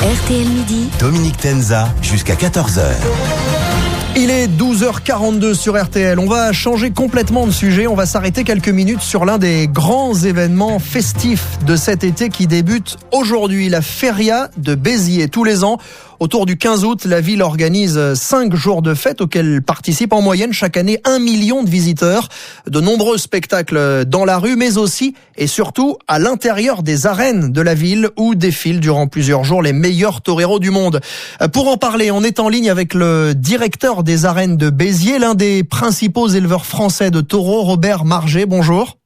RTL Midi, Dominique Tenza, jusqu'à 14h. Il est 12h42 sur RTL. On va changer complètement de sujet. On va s'arrêter quelques minutes sur l'un des grands événements festifs de cet été qui débute aujourd'hui, la Feria de Béziers. Tous les ans, autour du 15 août, la ville organise 5 jours de fête auxquels participent en moyenne chaque année 1 million de visiteurs. De nombreux spectacles dans la rue, mais aussi et surtout à l'intérieur des arènes de la ville où défilent durant plusieurs jours les meilleurs toreros du monde. Pour en parler, on est en ligne avec le directeur des arènes de Béziers, l'un des principaux éleveurs français de taureaux, Robert Marget. Bonjour.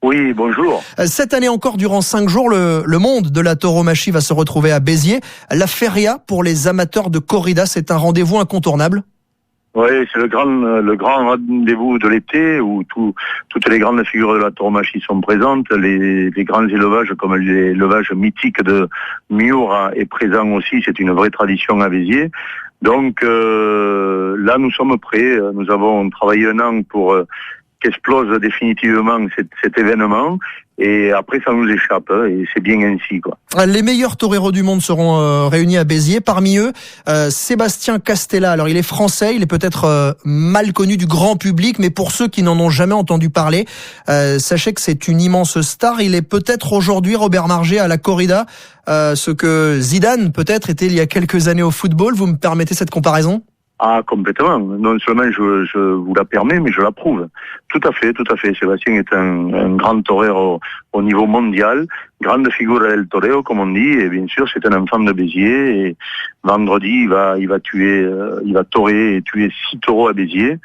Oui, bonjour. Cette année encore, durant 5 jours, le monde de la tauromachie va se retrouver à Béziers. La Feria, pour les amateurs de corrida, c'est un rendez-vous incontournable. Oui, c'est le grand rendez-vous de l'été où toutes les grandes figures de la tauromachie sont présentes. Les grands élevages comme l'élevage mythique de Miura est présent aussi. C'est une vraie tradition à Béziers. Donc là, nous sommes prêts. Nous avons travaillé un an pour qu'explose définitivement cet événement, et après ça nous échappe, et c'est bien ainsi, quoi. Les meilleurs toreros du monde seront réunis à Béziers. Parmi eux, Sébastien Castella. Alors il est français, il est peut-être mal connu du grand public, mais pour ceux qui n'en ont jamais entendu parler, sachez que c'est une immense star. Il est peut-être aujourd'hui, Robert Marget, à la corrida, ce que Zidane peut-être était il y a quelques années au football. Vous me permettez cette comparaison ? Ah, complètement. Non seulement je vous la permets, mais je l'approuve. Tout à fait. Sébastien est un grand torero au niveau mondial, grande figure del toreo, comme on dit, et bien sûr, c'est un enfant de Béziers, et vendredi, il va torer et tuer 6 taureaux à Béziers,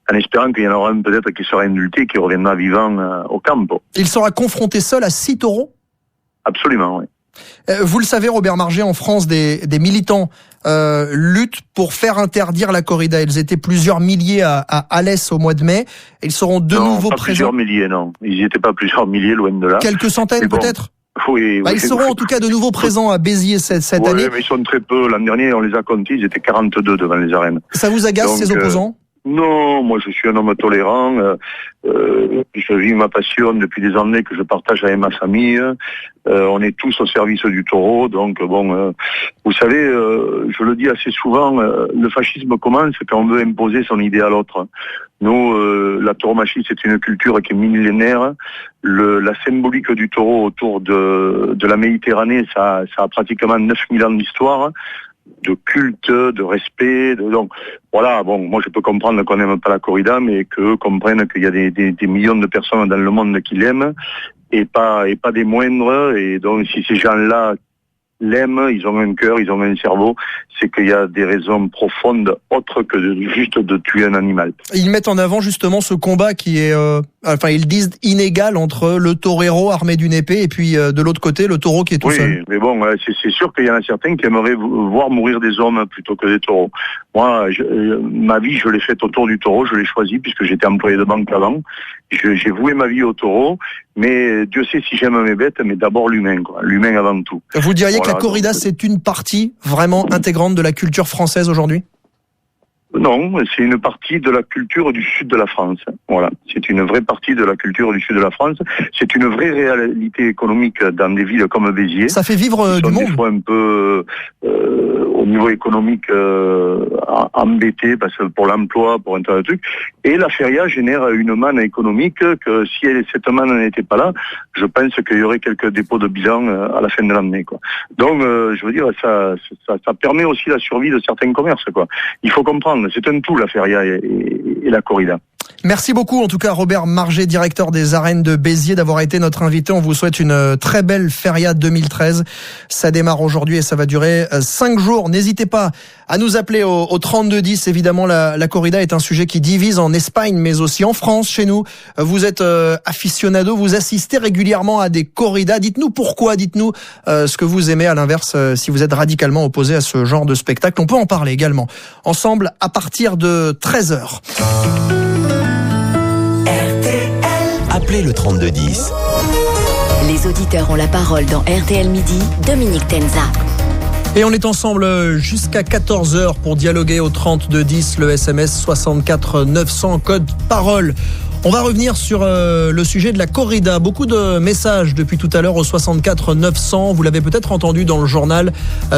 en espérant qu'il y en aura un peut-être qui sera indulté, qui reviendra vivant au campo. Il sera confronté seul à 6 taureaux ? Absolument, oui. Vous le savez, Robert Marget, en France, des militants luttent pour faire interdire la corrida. Ils étaient plusieurs milliers à Alès au mois de mai. Ils seront de nouveau pas présents. Plusieurs milliers, non. Ils n'y étaient pas plusieurs milliers, loin de là. Quelques centaines, peut-être ? Oui. Ils seront en tout cas de nouveau présents à Béziers cette année. Oui, mais ils sont très peu. L'an dernier, on les a comptés, ils étaient 42 devant les arènes. Ça vous agace, ces opposants ? Non, moi je suis un homme tolérant, je vis ma passion depuis des années que je partage avec ma famille, on est tous au service du taureau, donc vous savez, je le dis assez souvent, le fascisme commence quand on veut imposer son idée à l'autre. Nous, la tauromachie, c'est une culture qui est millénaire, la symbolique du taureau autour de la Méditerranée, ça a pratiquement 9000 ans d'histoire, de culte, de respect, donc voilà, moi je peux comprendre qu'on n'aime pas la corrida, mais qu'eux comprennent qu'il y a des millions de personnes dans le monde qui l'aiment, et pas des moindres, et donc si ces gens-là l'aiment, ils ont un cœur, ils ont un cerveau, c'est qu'il y a des raisons profondes autres que juste de tuer un animal. Ils mettent en avant justement ce combat qui est, ils disent inégal entre le torero armé d'une épée et puis de l'autre côté le taureau qui est tout seul. Oui, mais bon, c'est sûr qu'il y en a certains qui aimeraient voir mourir des hommes plutôt que des taureaux. Moi, ma vie, je l'ai faite autour du taureau, je l'ai choisi puisque j'étais employé de banque avant. J'ai voué ma vie au taureau, mais Dieu sait si j'aime mes bêtes, mais d'abord l'humain, quoi. L'humain avant tout. Vous diriez que la corrida, c'est une partie vraiment intégrante de la culture française aujourd'hui ? Non, c'est une partie de la culture du sud de la France. Voilà, c'est une vraie partie de la culture du sud de la France. C'est une vraie réalité économique dans des villes comme Béziers. Ça fait vivre du monde. Des fois un peu au niveau économique embêté parce que pour l'emploi, pour un tas de trucs. Et la feria génère une manne économique que si cette manne n'était pas là, je pense qu'il y aurait quelques dépôts de bilan à la fin de l'année, quoi. Donc, je veux dire, ça permet aussi la survie de certains commerces, quoi. Il faut comprendre, c'est un tout, la feria et la corrida. Merci beaucoup, en tout cas, Robert Marget, directeur des arènes de Béziers, d'avoir été notre invité. On vous souhaite une très belle Feria 2013. Ça démarre aujourd'hui et ça va durer 5 jours. N'hésitez pas à nous appeler au 3210. Évidemment, la corrida est un sujet qui divise en Espagne, mais aussi en France, chez nous. Vous êtes aficionado, vous assistez régulièrement à des corridas. Dites-nous pourquoi, dites-nous ce que vous aimez. À l'inverse, si vous êtes radicalement opposé à ce genre de spectacle, on peut en parler également. Ensemble, à partir de 13h. Appelez le 3210. Les auditeurs ont la parole dans RTL Midi, Dominique Tenza. Et on est ensemble jusqu'à 14h pour dialoguer au 3210, le SMS 64 900, code parole. On va revenir sur le sujet de la corrida. Beaucoup de messages depuis tout à l'heure au 64 900. Vous l'avez peut-être entendu dans le journal.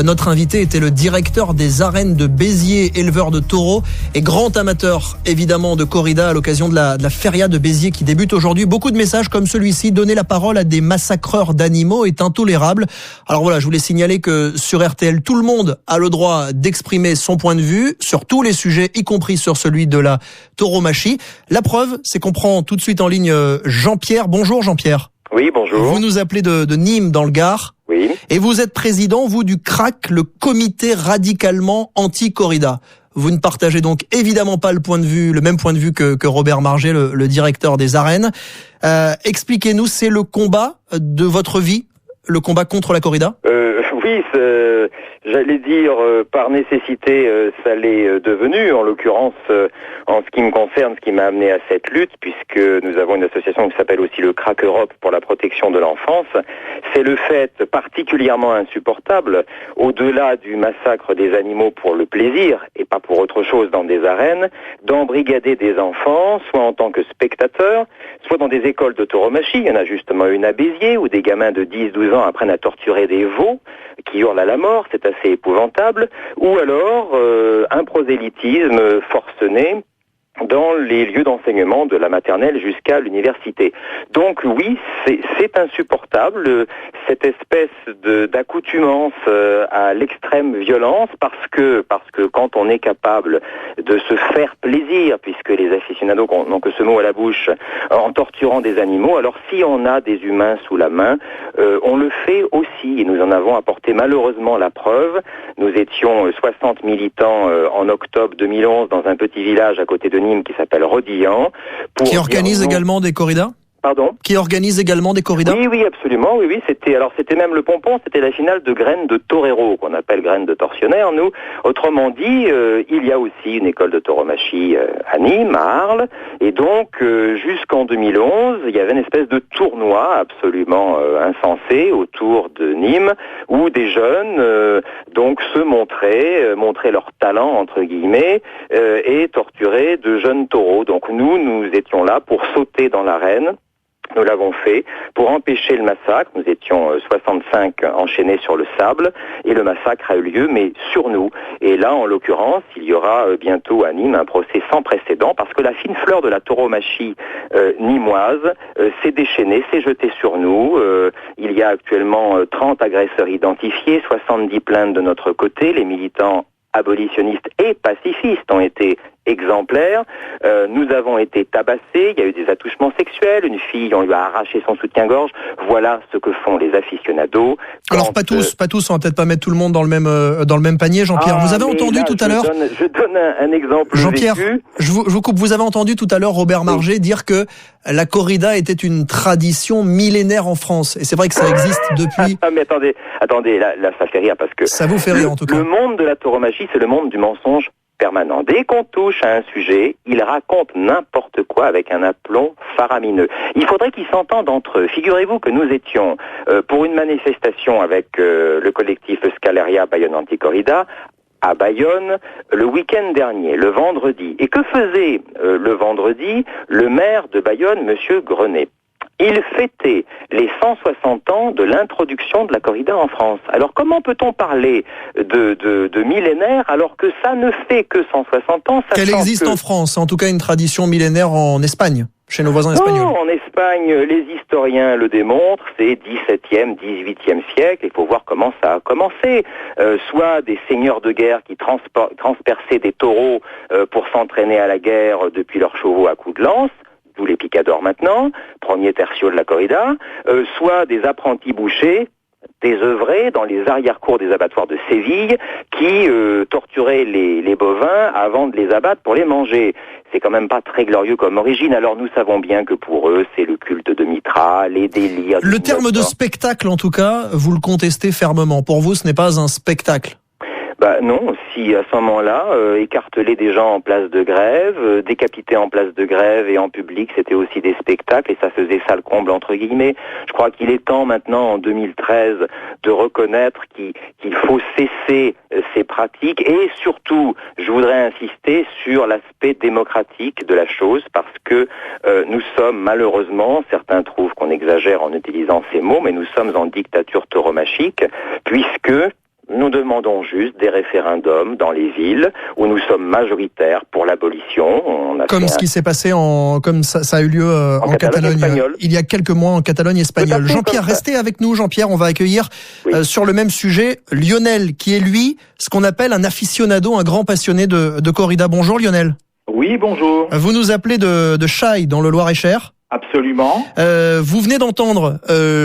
Notre invité était le directeur des arènes de Béziers, éleveur de taureaux et grand amateur évidemment de corrida à l'occasion de la feria de Béziers qui débute aujourd'hui. Beaucoup de messages comme celui-ci. Donner la parole à des massacreurs d'animaux est intolérable. Alors voilà, je voulais signaler que sur RTL, tout le monde a le droit d'exprimer son point de vue sur tous les sujets, y compris sur celui de la tauromachie. La preuve, c'est qu'on prend tout de suite en ligne Jean-Pierre. Bonjour Jean-Pierre. Oui, bonjour. Vous nous appelez de Nîmes dans le Gard. Oui. Et vous êtes président, vous, du CRAC, le comité radicalement anti-corrida. Vous ne partagez donc évidemment pas le même point de vue que Robert Marget, le directeur des arènes. Expliquez-nous, c'est le combat de votre vie, le combat contre la corrida ? Oui, j'allais dire par nécessité, ça l'est devenu. En l'occurrence, en ce qui me concerne, ce qui m'a amené à cette lutte, puisque nous avons une association qui s'appelle aussi le CRAC Europe pour la protection de l'enfance, c'est le fait particulièrement insupportable, au-delà du massacre des animaux pour le plaisir et pas pour autre chose dans des arènes, d'embrigader des enfants, soit en tant que spectateurs, soit dans des écoles de tauromachie. Il y en a justement une à Béziers où des gamins de 10-12 ans apprennent à torturer des veaux qui hurlent à la mort, c'est assez épouvantable, ou alors un prosélytisme forcené dans les lieux d'enseignement de la maternelle jusqu'à l'université. Donc oui, c'est insupportable, cette espèce d'accoutumance à l'extrême violence, parce que quand on est capable de se faire plaisir, puisque les aficionados n'ont que ce mot à la bouche, en torturant des animaux, alors si on a des humains sous la main, on le fait aussi, et nous en avons apporté malheureusement la preuve. Nous étions 60 militants en octobre 2011 dans un petit village à côté de Nîmes qui s'appelle Rodillan. Qui organise également des corridas ? Pardon ? Qui organise également des corridas ? Oui, absolument, oui. C'était même le pompon, c'était la finale de graines de torero, qu'on appelle graines de tortionnaire, nous. Autrement dit, il y a aussi une école de tauromachie à Nîmes, à Arles, et donc, jusqu'en 2011, il y avait une espèce de tournoi absolument insensé autour de Nîmes, où des jeunes, donc, se montraient leur talent, entre guillemets, et torturaient de jeunes taureaux. Donc, nous étions là pour sauter dans l'arène. Nous l'avons fait pour empêcher le massacre. Nous étions 65 enchaînés sur le sable et le massacre a eu lieu, mais sur nous. Et là, en l'occurrence, il y aura bientôt à Nîmes un procès sans précédent parce que la fine fleur de la tauromachie nîmoise s'est déchaînée, s'est jetée sur nous. Il y a actuellement 30 agresseurs identifiés, 70 plaintes de notre côté. Les militants abolitionnistes et pacifistes ont été exemplaires. Nous avons été tabassés, il y a eu des attouchements sexuels, une fille, on lui a arraché son soutien-gorge. Voilà ce que font les aficionados. Alors pas tous, on va peut-être pas mettre tout le monde dans le même panier, Jean-Pierre. Vous avez entendu tout à l'heure. Je donne un exemple. Jean-Pierre, vécu. je vous coupe. Vous avez entendu tout à l'heure Robert Marget dire que la corrida était une tradition millénaire en France. Et c'est vrai que ça existe depuis. Mais attendez, là ça fait rire parce que ça vous fait rire en tout cas. Le monde de la tauromachie, c'est le monde du mensonge permanent. Dès qu'on touche à un sujet, ils racontent n'importe quoi avec un aplomb faramineux. Il faudrait qu'ils s'entendent entre eux. Figurez-vous que nous étions pour une manifestation avec le collectif Scaleria Bayonne Anticorrida à Bayonne le week-end dernier, le vendredi. Et que faisait le vendredi le maire de Bayonne, Monsieur Grenet ? Il fêtait les 160 ans de l'introduction de la corrida en France. Alors comment peut-on parler de millénaire alors que ça ne fait que 160 ans ? Qu'elle existe en France, en tout cas une tradition millénaire en Espagne, chez nos voisins espagnols. Non, en Espagne, les historiens le démontrent, c'est 17e, 18e siècle, il faut voir comment ça a commencé. Soit des seigneurs de guerre qui transperçaient des taureaux pour s'entraîner à la guerre depuis leurs chevaux à coups de lance, d'où les picadors maintenant, premier tertio de la corrida, soit des apprentis bouchers, désœuvrés dans les arrière-cours des abattoirs de Séville, qui torturaient les bovins avant de les abattre pour les manger. C'est quand même pas très glorieux comme origine, alors nous savons bien que pour eux, c'est le culte de Mitra, les délires... Le terme de spectacle, en tout cas, vous le contestez fermement. Pour vous, ce n'est pas un spectacle ? Non, si à ce moment-là, écarteler des gens en place de grève, décapiter en place de grève et en public, c'était aussi des spectacles et ça faisait ça le comble entre guillemets. Je crois qu'il est temps maintenant en 2013 de reconnaître qu'il faut cesser ces pratiques et surtout, je voudrais insister sur l'aspect démocratique de la chose parce que nous sommes malheureusement, certains trouvent qu'on exagère en utilisant ces mots, mais nous sommes en dictature tauromachique puisque nous demandons juste des référendums dans les villes où nous sommes majoritaires pour l'abolition. Comme ce qui s'est passé comme ça a eu lieu en Catalogne il y a quelques mois en Catalogne espagnole. Jean-Pierre, restez avec nous. Jean-Pierre, on va accueillir sur le même sujet Lionel, qui est lui ce qu'on appelle un aficionado, un grand passionné de corrida. Bonjour Lionel. Oui, bonjour. Vous nous appelez de Chailles dans le Loir-et-Cher. Absolument. Vous venez d'entendre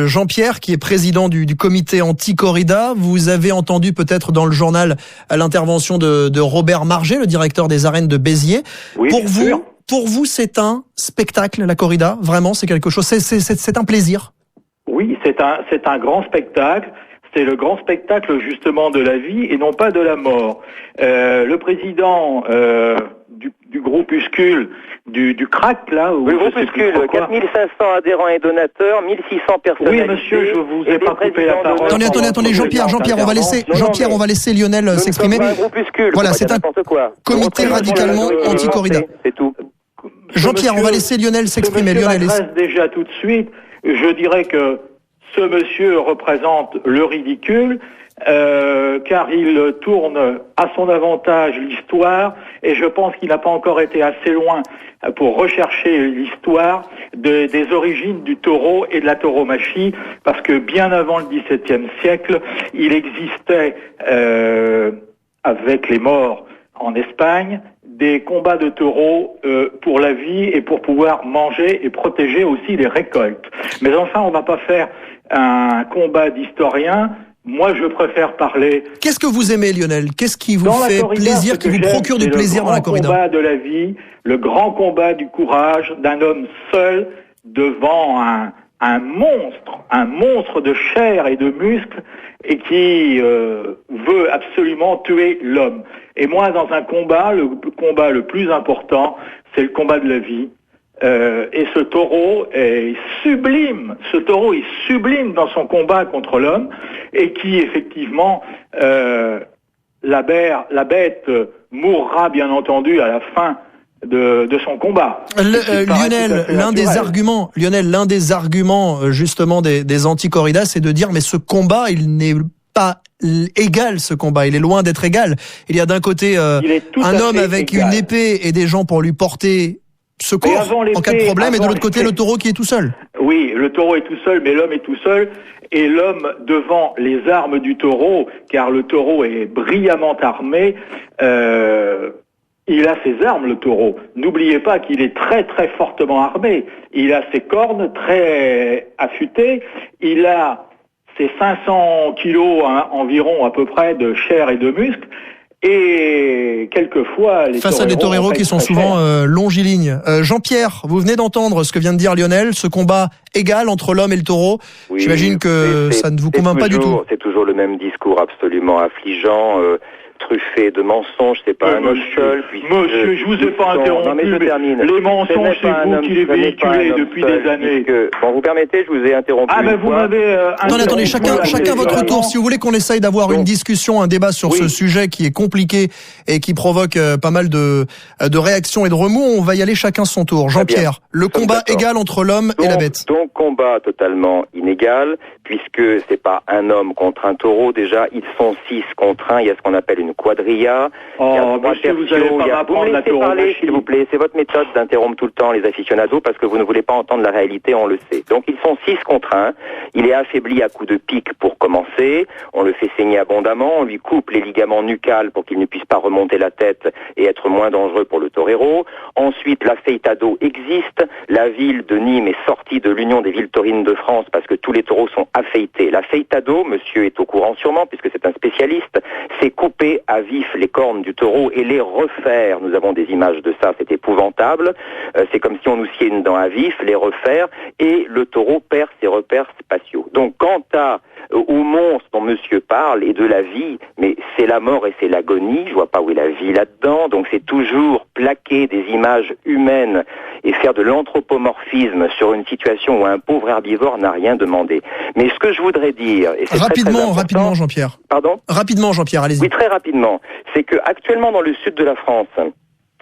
Jean-Pierre, qui est président du comité anti-corrida. Vous avez entendu peut-être dans le journal l'intervention de Robert Marget, le directeur des arènes de Béziers. Oui, Pour vous, c'est un spectacle, la corrida. Vraiment, c'est quelque chose. C'est un plaisir. Oui, c'est un grand spectacle. C'est le grand spectacle justement de la vie et non pas de la mort. Le président du groupuscule du crack là. Le groupuscule, 4500 adhérents et donateurs, 1600 personnes. Oui, monsieur, je vous ai pas coupé la parole. Attendez, Jean-Pierre, on va laisser Lionel s'exprimer. Voilà, c'est un comité radicalement anti-corrida. C'est tout. Jean-Pierre, on va laisser Lionel s'exprimer. Lionel, déjà tout de suite, je dirais que ce monsieur représente le ridicule, car il tourne à son avantage l'histoire, et je pense qu'il n'a pas encore été assez loin pour rechercher l'histoire des origines du taureau et de la tauromachie, parce que bien avant le XVIIe siècle, il existait, avec les morts en Espagne, des combats de taureaux pour la vie et pour pouvoir manger et protéger aussi les récoltes. Mais enfin, on ne va pas faire un combat d'historien. Moi, je préfère parler... Qu'est-ce que vous aimez, Lionel? Qu'est-ce qui vous fait plaisir, qui vous procure du plaisir dans la corrida? Le grand combat de la vie, le grand combat du courage d'un homme seul devant un monstre de chair et de muscles, et qui veut absolument tuer l'homme. Et moi, dans un combat, le combat le plus important, c'est le combat de la vie. Et ce taureau est sublime. Ce taureau est sublime dans son combat contre l'homme, et qui, effectivement, la bête mourra, bien entendu, à la fin de son combat. Lionel, l'un des arguments justement des anti-corridas, c'est de dire mais ce combat, il n'est pas égal, ce combat, il est loin d'être égal. Il y a d'un côté un homme avec une épée et des gens pour lui porter secours en cas de problème, et de l'autre côté le taureau qui est tout seul. Oui, le taureau est tout seul, mais l'homme est tout seul, et l'homme devant les armes du taureau, car le taureau est brillamment armé, il a ses armes, le taureau. N'oubliez pas qu'il est très très fortement armé. Il a ses cornes très affûtées. Il a ses 500 kilos environ à peu près de chair et de muscles. Et quelquefois... Face à des toreros qui sont souvent longilignes. Jean-Pierre, vous venez d'entendre ce que vient de dire Lionel, ce combat égal entre l'homme et le taureau. Oui, j'imagine que ça ne vous convainc pas du tout. C'est toujours le même discours absolument affligeant, truffé de mensonges, c'est pas un seul. Monsieur, je vous ai pas interrompu, non, mais les mensonges, c'est vous qui les véhiculez depuis des années. Bon, vous permettez, je vous ai interrompu. Ah, mais vous m'avez... Attendez, chacun votre tour. Si vous voulez qu'on essaye d'avoir une discussion, un débat sur ce sujet qui est compliqué et qui provoque pas mal de réactions et de remous, on va y aller chacun son tour. Jean-Pierre, le combat égal entre l'homme et la bête. Donc, combat totalement inégal, puisque c'est pas un homme contre un taureau. Déjà, ils sont 6 contre 1. Il y a ce qu'on appelle une quadrilla. Oh, monsieur, vous allez pas m'apprendre la tauromachie. S'il vous plaît, c'est votre méthode d'interrompre tout le temps les aficionados parce que vous ne voulez pas entendre la réalité, on le sait. Donc ils sont 6 contre 1. Il est affaibli à coups de pique pour commencer. On le fait saigner abondamment. On lui coupe les ligaments nucales pour qu'il ne puisse pas remonter la tête et être moins dangereux pour le torero. Ensuite, l'afeitado existe. La ville de Nîmes est sortie de l'Union des villes taurines de France parce que tous les taureaux sont affeités. L'afeitado, monsieur est au courant sûrement puisque c'est un spécialiste, c'est couper à vif les cornes du taureau et les refaire. Nous avons des images de ça, c'est épouvantable. C'est comme si on nous sciait une dent à vif, les refaire, et le taureau perd ses repères spatiaux. Donc quant à au monstre dont monsieur parle et de la vie, mais c'est la mort et c'est l'agonie, je vois pas où est la vie là-dedans, donc c'est toujours plaquer des images humaines et faire de l'anthropomorphisme sur une situation où un pauvre herbivore n'a rien demandé. Mais ce que je voudrais dire, et c'est rapidement Jean-Pierre. Pardon ? Rapidement Jean-Pierre, allez-y. Oui, très rapidement. C'est que actuellement dans le sud de la France,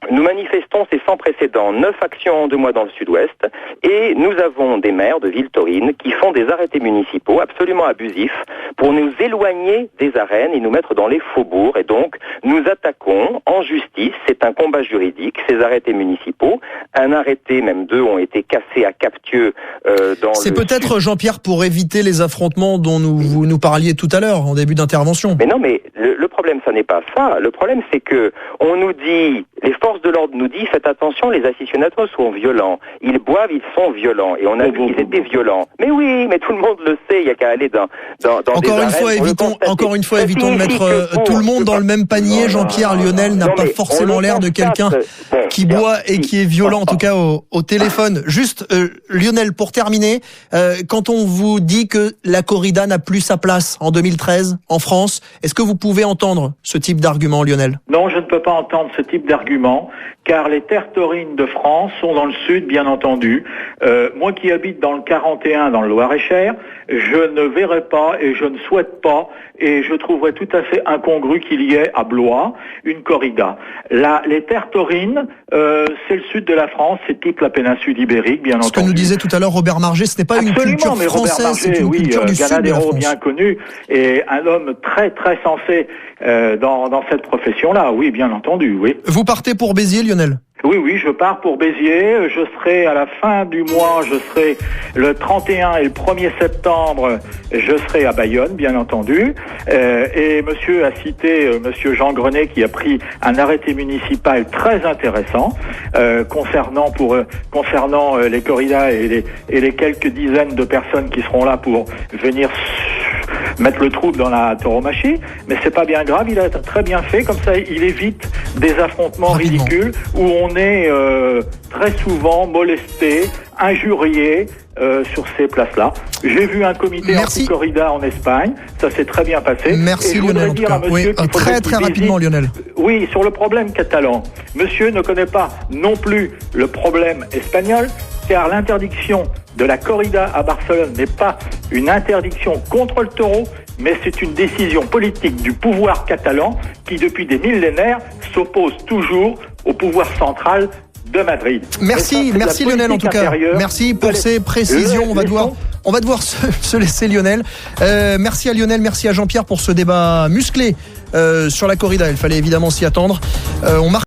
nous manifestons, c'est sans précédent, 9 actions en 2 mois dans le sud-ouest, et nous avons des maires de villes taurines qui font des arrêtés municipaux absolument abusifs pour nous éloigner des arènes et nous mettre dans les faubourgs, et donc nous attaquons en justice, c'est un combat juridique, ces arrêtés municipaux. Un arrêté, même 2, ont été cassés à Captieux dans C'est peut-être, Jean-Pierre, pour éviter les affrontements dont vous nous parliez tout à l'heure, en début d'intervention. Mais non, mais le problème, ça n'est pas ça. Le problème, c'est que on nous dit, les forces de l'ordre nous disent, faites attention, les aficionados sont violents. Ils boivent, ils sont violents. Et on a vu qu'ils étaient violents. Mais oui, mais tout le monde le sait, il n'y a qu'à aller dans encore des une fois, évitons de mettre tout le monde dans le même panier. Jean-Pierre, Lionel n'a pas forcément l'air de quelqu'un qui boit et qui est violent, en tout cas au téléphone. Juste, Lionel, pour terminer, quand on vous dit que la corrida n'a plus sa place en 2013 en France, est-ce que vous pouvez entendre ce type d'argument, Lionel ? Non, je ne peux pas entendre ce type d'argument, car les terres taurines de France sont dans le sud, bien entendu. Moi qui habite dans le 41, dans le Loir-et-Cher, je ne verrai pas et je ne souhaite pas, et je trouverais tout à fait incongru qu'il y ait à Blois une corrida. Les terres taurines, c'est le sud de la France, c'est toute la péninsule ibérique, bien entendu. Ce que nous disait tout à l'heure Robert Margé, ce n'est pas une culture française, c'est une culture du sud de la France. Bien connu, et un homme très très sensé dans cette profession-là, oui, bien entendu, oui. Vous partez pour Béziers, Lionel ? Oui, je pars pour Béziers. Je serai à la fin du mois, je serai le 31 et le 1er septembre, je serai à Bayonne, bien entendu. Et monsieur a cité monsieur Jean Grenet qui a pris un arrêté municipal très intéressant concernant les corridas et les quelques dizaines de personnes qui seront là pour venir mettre le trouble dans la tauromachie, mais c'est pas bien grave, il a très bien fait, comme ça il évite des affrontements ridicules où on est très souvent molesté, injurié sur ces places-là. J'ai vu un comité anti-corrida en Espagne, ça s'est très bien passé. Merci Lionel, en tout cas. Oui, très rapidement Lionel. Oui, sur le problème catalan, monsieur ne connaît pas non plus le problème espagnol, car l'interdiction de la corrida à Barcelone n'est pas une interdiction contre le taureau, mais c'est une décision politique du pouvoir catalan qui, depuis des millénaires, s'oppose toujours au pouvoir central de Madrid. Merci Lionel en tout cas. Merci pour ces précisions. On va devoir se laisser Lionel. Merci à Lionel, merci à Jean-Pierre pour ce débat musclé sur la corrida. Il fallait évidemment s'y attendre. On marque